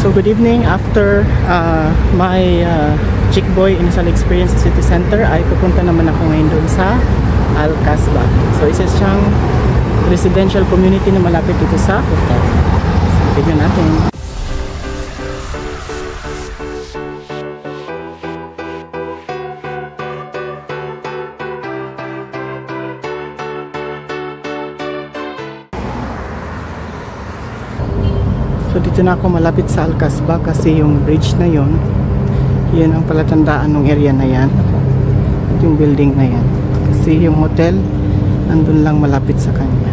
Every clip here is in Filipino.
So good evening. After my Chick Boy Initial Experience sa City Center ay pupunta naman ako ngayon doon sa Al Kasbah. So isa siyang residential community na malapit dito sa hotel. So tignan natin. So dito na ako malapit sa Al Kasbah kasi yung bridge na yon, yun ang palatandaan ng area na yan at yung building na yan, kasi yung hotel nandun lang malapit sa kanya.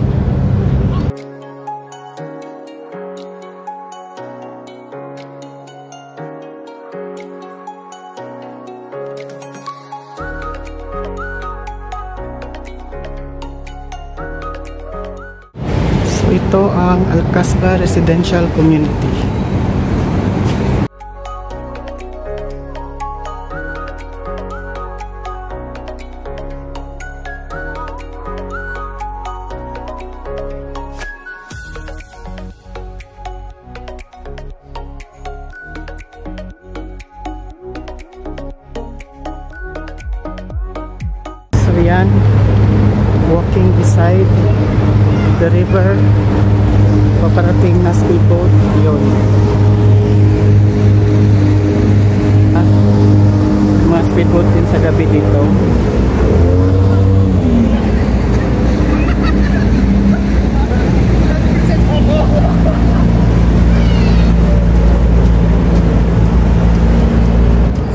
Ito ang Al Kasbah Residential Community. So yan, walking beside the river, paparating na speedboat yun. Mga speedboat din sa gabi dito.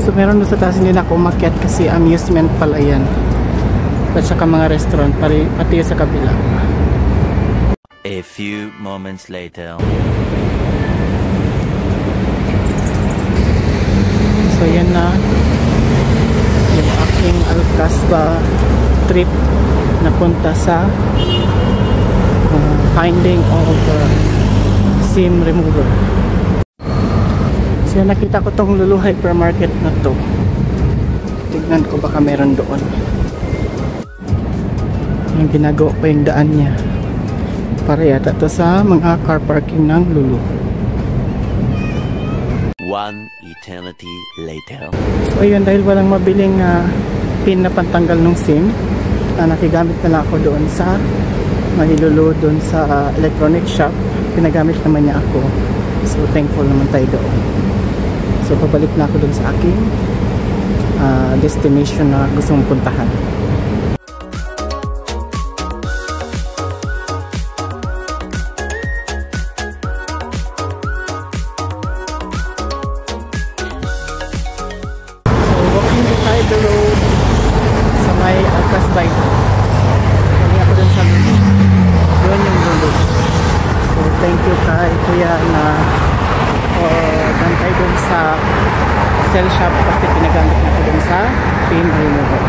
So meron doon sa taas, hindi na ako umakyat kasi amusement pala yan at saka mga restaurant pati sa kabila. A few moments later. So yan na yung aking Al Kasbah trip na punta sa finding of SIM remover. So yan, nakita ko tong Lulu Hypermarket na to. Tignan ko baka meron doon. Yung ginagawa pa yung daan niya para yata to sa mga car parking ng Lulu. One eternity later. So ayun, dahil walang mabiling pin na pantanggal ng SIM, nakigamit na lang ako doon sa may Lulu, doon sa electronic shop. Pinagamit naman niya ako. So thankful naman tayo doon. So pabalik na ako doon sa aking destination na gusto mong puntahan. The road sa may Al Kasbah. Kami ako dun sa Lulu. Doon yung Lulu. So thank you kay kuya na bantay dun sa cell shop kasi pinagamit na ko dun sa pin remover.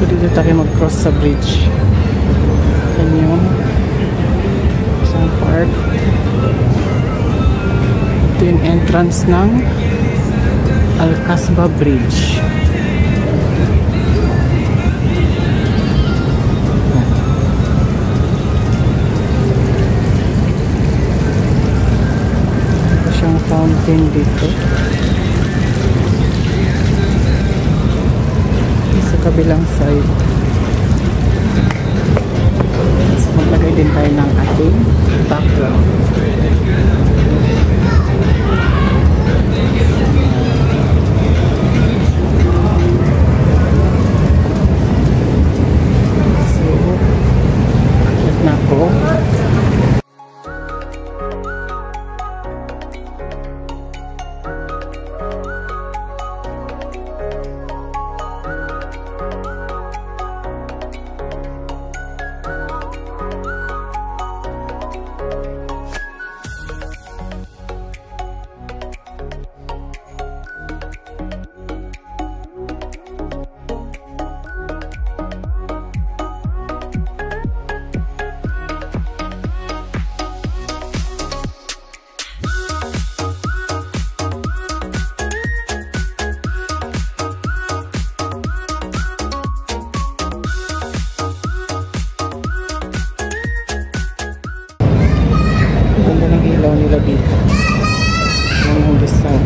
So dito tayo mag-cross sa bridge. Yan yung isang part. Ito yung entrance ng Al Kasbah Bridge. Ito siyang fountain dito. Kabilang side. So, maglagay din tayo ng ilaw nila dito. Ang design.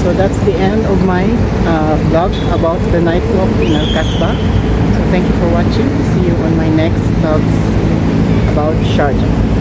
So that's the end of my vlog about the night walk in Al Kasbah. So thank you for watching. See you on my next vlogs about Sharjah.